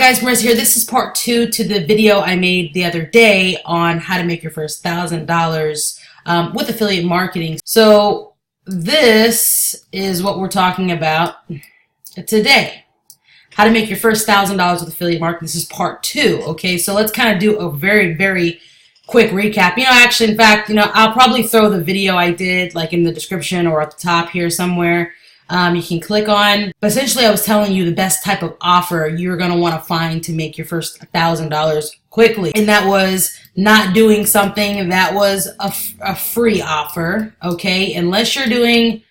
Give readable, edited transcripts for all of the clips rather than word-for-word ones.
guys, Marissa here. This is part 2 to the video I made the other day on how to make your first $1,000 with affiliate marketing. So this is what we're talking about today. How to make your first $1,000 with affiliate marketing. This is part 2. Okay, so let's kind of do a very quick recap. Actually, in fact, I'll probably throw the video I did like in the description or at the top here somewhere. You can click on, but essentially I was telling you the best type of offer you're going to want to find to make your first $1,000 quickly. And that was not doing something that was a free offer, okay? Unless you're doing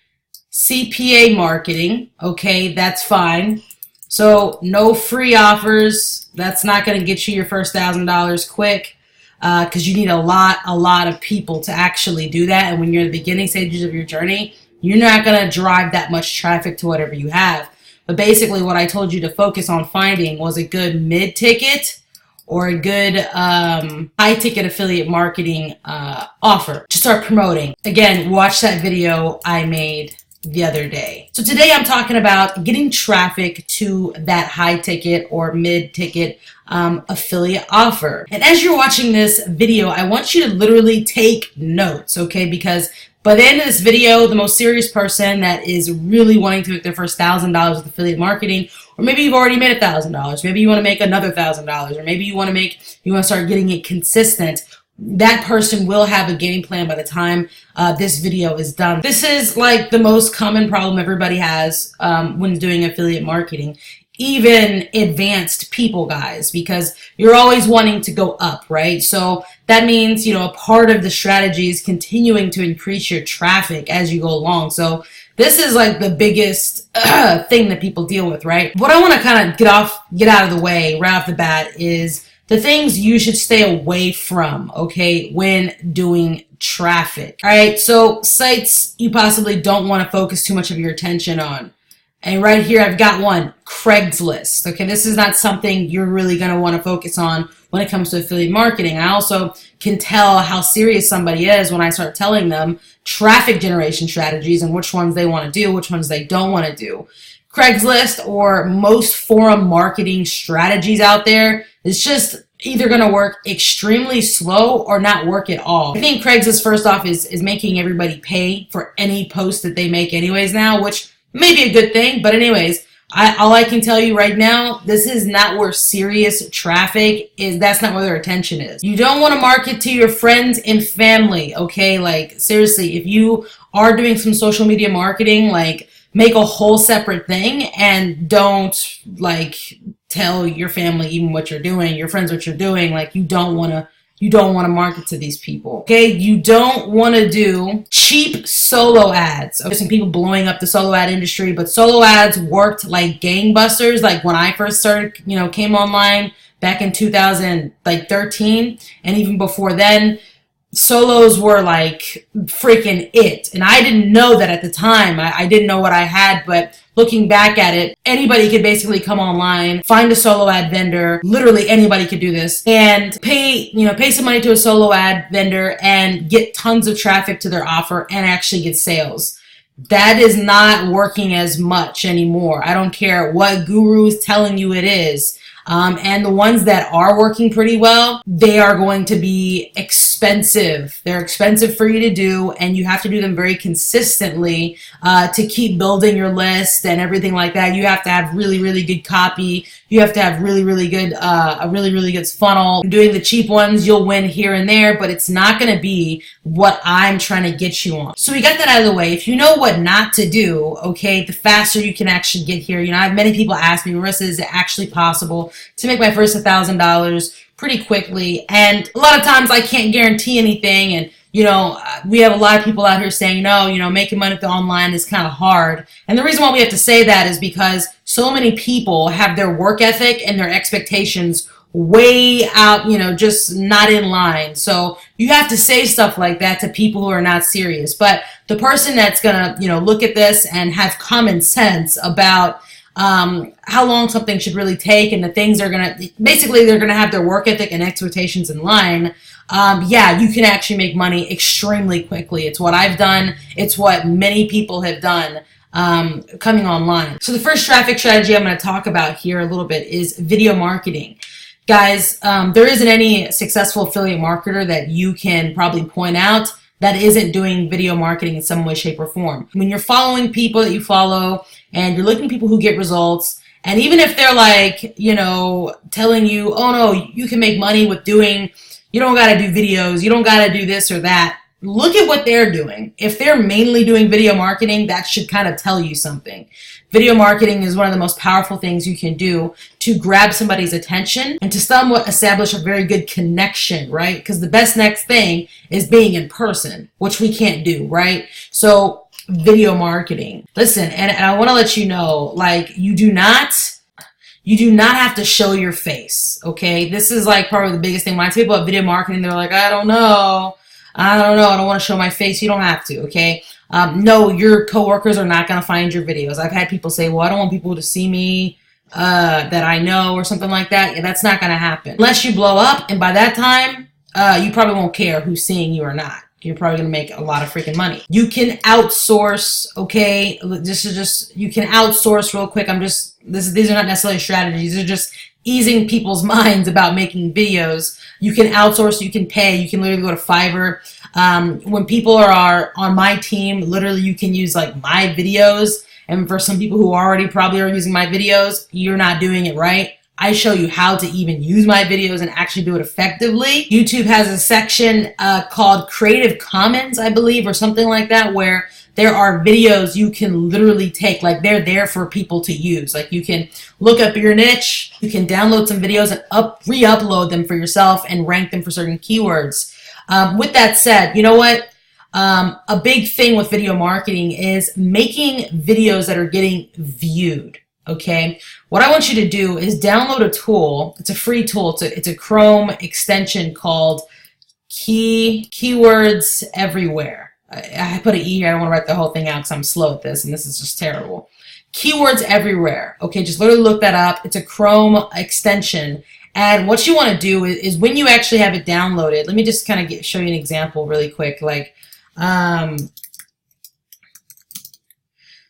CPA marketing, okay, that's fine. So no free offers. That's not going to get you your first $1,000 quick because you need a lot of people to actually do that. And when you're in the beginning stages of your journey, you're not going to drive that much traffic to whatever you have. But basically what I told you to focus on finding was a good mid-ticket or a good high-ticket affiliate marketing offer to start promoting. Again, watch that video I made the other day. So today I'm talking about getting traffic to that high-ticket or mid-ticket affiliate offer. And as you're watching this video, I want you to literally take notes, okay? Because by the end of this video, the most serious person that is really wanting to make their first $1,000 with affiliate marketing, or maybe you've already made $1,000, maybe you want to make another $1,000, or maybe you want to start getting it consistent, that person will have a game plan by the time this video is done. This is like the most common problem everybody has when doing affiliate marketing. Even advanced people, guys, because you're always wanting to go up, right? So that means, a part of the strategy is continuing to increase your traffic as you go along. So this is like the biggest thing that people deal with, right? What I want to kind of get out of the way right off the bat is the things you should stay away from, okay, when doing traffic. All right, so sites you possibly don't want to focus too much of your attention on. And right here, I've got one, Craigslist. Okay, this is not something you're really going to want to focus on when it comes to affiliate marketing. I also can tell how serious somebody is when I start telling them traffic generation strategies and which ones they want to do, which ones they don't want to do. Craigslist or most forum marketing strategies out there is just either going to work extremely slow or not work at all. I think Craigslist, first off, is making everybody pay for any post that they make anyways now, which may be a good thing, but anyways, all I can tell you right now, this is not where serious traffic is. That's not where their attention is. You don't want to market to your friends and family, okay? Like, seriously, if you are doing some social media marketing, like, make a whole separate thing and don't, like, tell your family even what you're doing, your friends what you're doing. Like, you don't want to market to these people, okay? You don't want to do cheap solo ads. There's some people blowing up the solo ad industry, but solo ads worked like gangbusters. Like when I first started, came online back in 2013, and even before then, solos were like freaking it. And I didn't know that at the time. I didn't know what I had, but looking back at it, anybody could basically come online, find a solo ad vendor, literally anybody could do this, and pay some money to a solo ad vendor and get tons of traffic to their offer and actually get sales. That is not working as much anymore. I don't care what guru is telling you it is. And the ones that are working pretty well, they are going to be expensive. They're expensive for you to do, and you have to do them very consistently to keep building your list and everything like that. You have to have really good copy. You have to have really good a really good funnel. Doing the cheap ones, you'll win here and there, but it's not going to be what I'm trying to get you on. So we got that out of the way. If you know what not to do, okay, the faster you can actually get here. I have many people ask me, Marissa, is it actually possible to make my first $1,000 pretty quickly? And a lot of times I can't guarantee anything, and we have a lot of people out here saying, no, making money through online is kind of hard. And the reason why we have to say that is because so many people have their work ethic and their expectations way out, just not in line. So you have to say stuff like that to people who are not serious. But the person that's gonna, look at this and have common sense about how long something should really take, and the things they're gonna have their work ethic and expectations in line. Yeah, you can actually make money extremely quickly. It's what I've done. It's what many people have done. coming online. So the first traffic strategy I'm going to talk about here a little bit is video marketing. Guys, there isn't any successful affiliate marketer that you can probably point out that isn't doing video marketing in some way, shape, or form. When you're following people that you follow and you're looking at people who get results, and even if they're like, you know, telling you, oh no, you can make money with doing, you don't got to do videos, you don't got to do this or that. Look at what they're doing. If they're mainly doing video marketing, that should kind of tell you something. Video marketing is one of the most powerful things you can do to grab somebody's attention and to somewhat establish a very good connection, right? Because the best next thing is being in person, which we can't do, right? So video marketing. Listen, and I want to let you know, like, you do not have to show your face, okay? This is like probably the biggest thing. When I tell people about video marketing, they're like, I don't know, I don't want to show my face. You don't have to, okay? No, your coworkers are not going to find your videos. I've had people say, well, I don't want people to see me that I know or something like that. Yeah, that's not going to happen. Unless you blow up, and by that time, you probably won't care who's seeing you or not. You're probably going to make a lot of freaking money. You can outsource, okay? You can outsource real quick. These are not necessarily strategies. These are just easing people's minds about making videos. You can outsource, you can pay, you can literally go to Fiverr. When people are on my team, literally you can use like my videos. And for some people who already probably are using my videos, you're not doing it right. I show you how to even use my videos and actually do it effectively. YouTube has a section called Creative Commons, I believe, or something like that, where there are videos you can literally take, like they're there for people to use. Like you can look up your niche, you can download some videos and re-upload them for yourself and rank them for certain keywords. With that said, you know what? A big thing with video marketing is making videos that are getting viewed. Okay, what I want you to do is download a tool. It's a free tool. It's a Chrome extension called Keywords Everywhere. I put an E here. I don't want to write the whole thing out because I'm slow at this, and this is just terrible. Keywords Everywhere. Okay, just literally look that up. It's a Chrome extension. And what you want to do is when you actually have it downloaded, let me just kind of show you an example really quick. Like,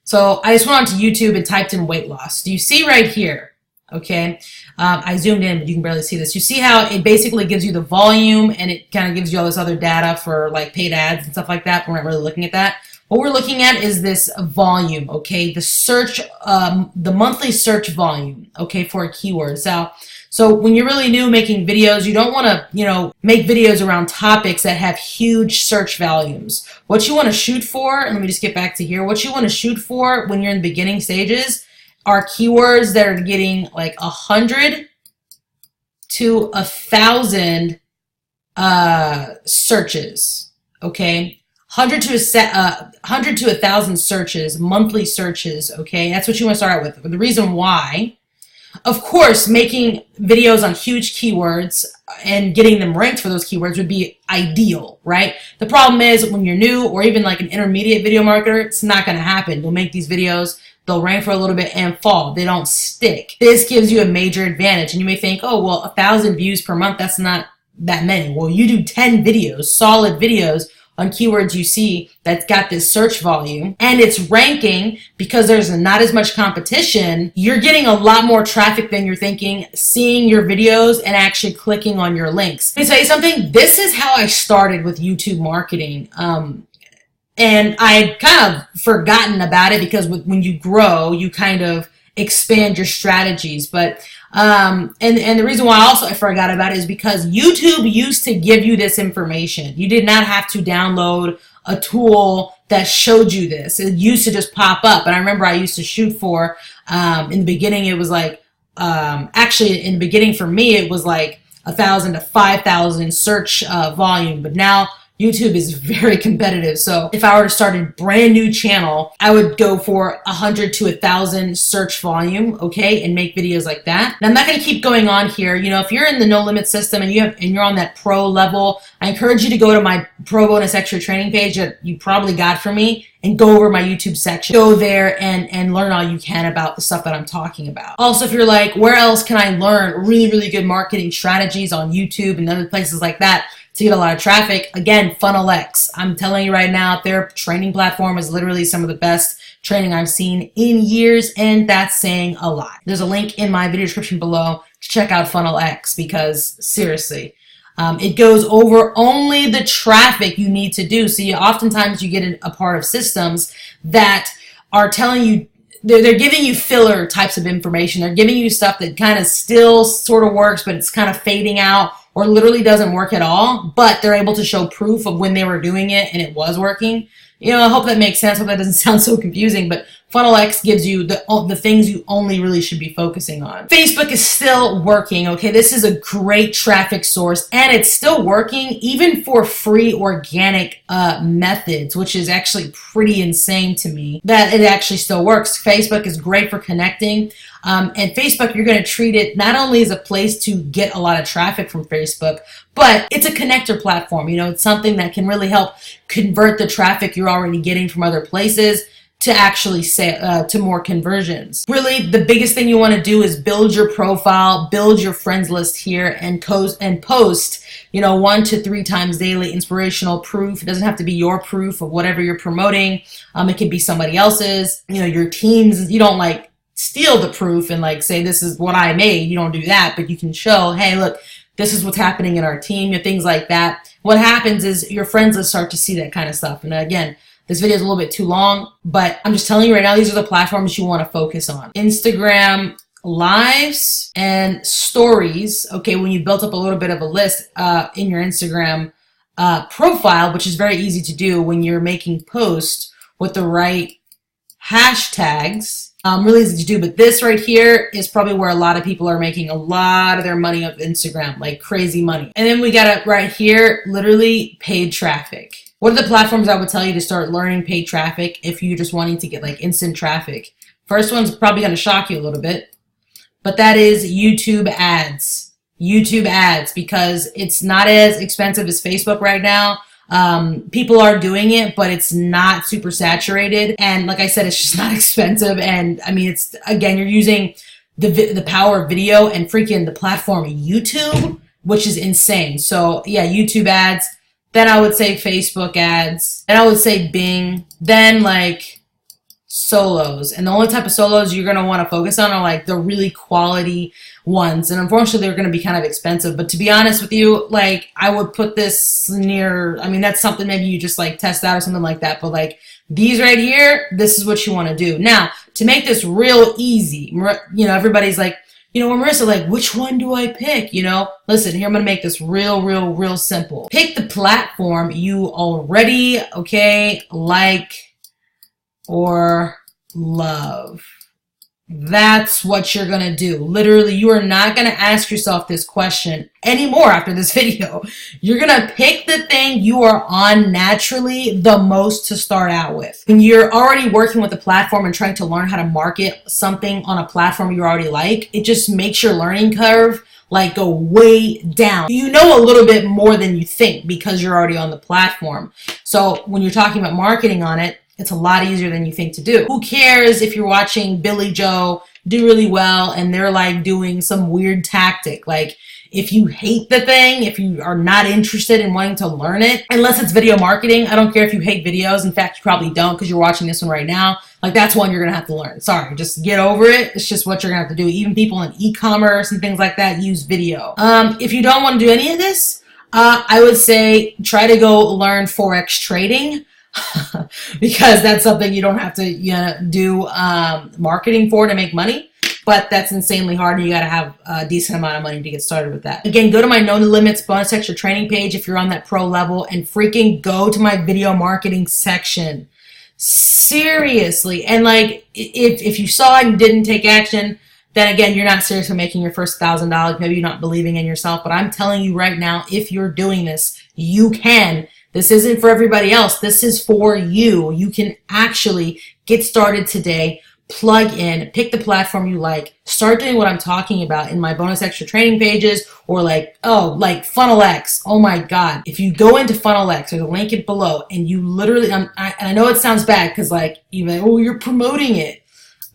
so I just went onto YouTube and typed in weight loss. Do you see right here? Okay, I zoomed in, but you can barely see this. You see how it basically gives you the volume and it kind of gives you all this other data for like paid ads and stuff like that. We're not really looking at that. What we're looking at is this volume, okay? The search, the monthly search volume, okay, for a keyword. So when you're really new making videos, you don't want to, you know, make videos around topics that have huge search volumes. What you want to shoot for, and let me just get back to here, what you want to shoot for when you're in the beginning stages are keywords that are getting like 100 to 1,000 searches, okay? 100 to 1,000 searches, monthly searches, okay? That's what you want to start out with. But the reason why, of course, making videos on huge keywords and getting them ranked for those keywords would be ideal, right? The problem is when you're new or even like an intermediate video marketer, it's not going to happen. You'll make these videos, they'll rank for a little bit and fall. They don't stick. This gives you a major advantage. And you may think, oh, well, 1,000 views per month, that's not that many. Well, you do 10 videos, solid videos on keywords you see that's got this search volume and it's ranking because there's not as much competition, you're getting a lot more traffic than you're thinking, seeing your videos and actually clicking on your links. Let me tell you something, this is how I started with YouTube marketing. And I had kind of forgotten about it because when you grow, you kind of expand your strategies. But and the reason why also I forgot about it is because YouTube used to give you this information. You did not have to download a tool that showed you this. It used to just pop up. And I remember I used to shoot for, in the beginning, it was like, actually in the beginning for me, it was like 1,000 to 5,000 search volume. But now YouTube is very competitive. So if I were to start a brand new channel, I would go for 100 to 1,000 search volume, okay, and make videos like that. Now I'm not going to keep going on here. You know, if you're in the no limit system and you're on that pro level, I encourage you to go to my pro bonus extra training page that you probably got from me and go over my YouTube section. Go there and learn all you can about the stuff that I'm talking about. Also, if you're like, where else can I learn really, really good marketing strategies on YouTube and other places like that? to get a lot of traffic. Again, FunnelX. I'm telling you right now, their training platform is literally some of the best training I've seen in years, and that's saying a lot. There's a link in my video description below to check out FunnelX, because seriously, it goes over only the traffic you need to do. So oftentimes you get a part of systems that are telling you, they're giving you filler types of information. They're giving you stuff that kind of still sort of works, but it's kind of fading out or literally doesn't work at all, but they're able to show proof of when they were doing it and it was working. I hope that makes sense. I hope that doesn't sound so confusing, but FunnelX gives you the things you only really should be focusing on. Facebook is still working, okay? This is a great traffic source, and it's still working even for free organic methods, which is actually pretty insane to me that it actually still works. Facebook is great for connecting, and Facebook, you're going to treat it not only as a place to get a lot of traffic from Facebook, but it's a connector platform. It's something that can really help convert the traffic you're already getting from other places to actually to more conversions. Really, the biggest thing you want to do is build your profile, build your friends list here, and post 1 to 3 times daily inspirational proof. It doesn't have to be your proof of whatever you're promoting. It could be somebody else's. Your teams. You don't like steal the proof and say, this is what I made. You don't do that, but you can show, hey, look, this is what's happening in our team, things like that. What happens is your friends will start to see that kind of stuff. And again, this video is a little bit too long, but I'm just telling you right now, these are the platforms you want to focus on. Instagram lives and stories. Okay, when you built up a little bit of a list in your Instagram profile, which is very easy to do when you're making posts with the right hashtags. Really easy to do, but this right here is probably where a lot of people are making a lot of their money off Instagram, like crazy money. And then we got it right here, literally paid traffic. What are the platforms I would tell you to start learning paid traffic if you're just wanting to get instant traffic? First one's probably going to shock you a little bit, but that is YouTube ads. YouTube ads, because it's not as expensive as Facebook right now. People are doing it, but it's not super saturated. And like I said, it's just not expensive. And I mean, it's, again, you're using the power of video and freaking the platform YouTube, which is insane. So yeah, YouTube ads. Then I would say Facebook ads. Then I would say Bing. Then solos. And the only type of solos you're going to want to focus on are the really quality ones. And unfortunately, they're going to be kind of expensive. But to be honest with you, I would put this near, I mean, that's something maybe you just test out or something like that. But these right here, this is what you want to do. Now, to make this real easy, everybody's well, Marissa, which one do I pick? Listen, here, I'm going to make this real simple. Pick the platform you already, like or love. That's what you're going to do. Literally, you are not going to ask yourself this question anymore after this video. You're going to pick the thing you are on naturally the most to start out with. When you're already working with a platform and trying to learn how to market something on a platform you already like, it just makes your learning curve go way down. You know a little bit more than you think because you're already on the platform. So when you're talking about marketing on it, it's a lot easier than you think to do. Who cares if you're watching Billy Joe do really well and they're doing some weird tactic? If you hate the thing, if you are not interested in wanting to learn it, unless it's video marketing, I don't care if you hate videos. In fact, you probably don't because you're watching this one right now. That's one you're going to have to learn. Sorry, just get over it. It's just what you're going to have to do. Even people in e-commerce and things like that use video. If you don't want to do any of this, I would say try to go learn Forex trading. Because that's something you don't have to do marketing for to make money, but that's insanely hard, and you got to have a decent amount of money to get started with that. Again, go to my No Limits bonus extra training page if you're on that pro level, and freaking go to my video marketing section. Seriously. And if you saw and didn't take action, then again, you're not serious about making your first $1,000. Maybe you're not believing in yourself, but I'm telling you right now, if you're doing this, you can. This isn't for everybody else. This is for you. You can actually get started today, plug in, pick the platform you like, start doing what I'm talking about in my bonus extra training pages, or FunnelX. Oh my God. If you go into FunnelX, there's a link it below, and you literally, I know it sounds bad because you're promoting it.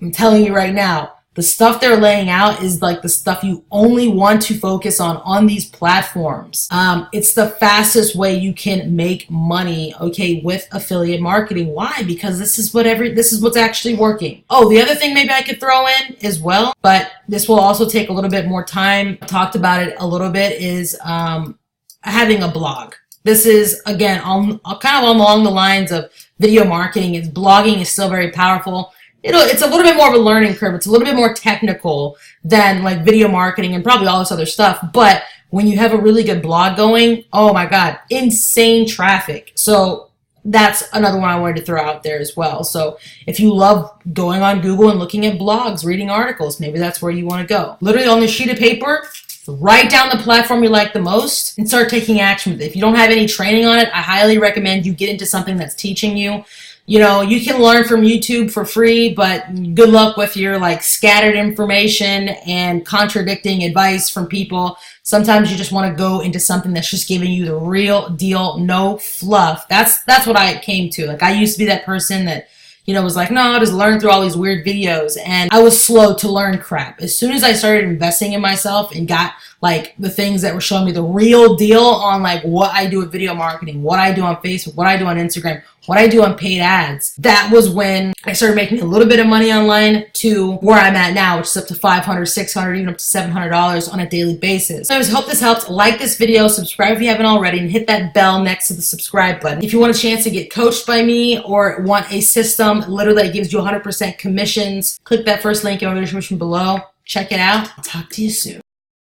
I'm telling you right now, The stuff they're laying out is like the stuff you only want to focus on these platforms. It's the fastest way you can make money, okay, with affiliate marketing. Why? Because this is what's actually working. Oh, the other thing maybe I could throw in as well, but this will also take a little bit more time. I talked about it a little bit, is having a blog. This is, again, kind of along the lines of video marketing. Blogging is still very powerful. It's a little bit more of a learning curve. It's a little bit more technical than like video marketing and probably all this other stuff. But when you have a really good blog going, oh my God, insane traffic. So that's another one I wanted to throw out there as well. So if you love going on Google and looking at blogs, reading articles, maybe that's where you want to go. Literally on the sheet of paper, write down the platform you like the most and start taking action with it. If you don't have any training on it, I highly recommend you get into something that's teaching you. You know, you can learn from YouTube for free, but good luck with your like scattered information and contradicting advice from people. Sometimes you just want to go into something that's just giving you the real deal, no fluff. That's what I came to. Like, I used to be that person that, you know, was like, no, I'll just learn through all these weird videos. And I was slow to learn crap. As soon as I started investing in myself and got like the things that were showing me the real deal on like what I do with video marketing, what I do on Facebook, what I do on Instagram, what I do on paid ads, that was when I started making a little bit of money online to where I'm at now, which is up to $500, $600, even up to $700 on a daily basis. So I just hope this helps. Like this video, subscribe if you haven't already, and hit that bell next to the subscribe button. If you want a chance to get coached by me or want a system literally that gives you 100% commissions, click that first link in my description below. Check it out. I'll talk to you soon.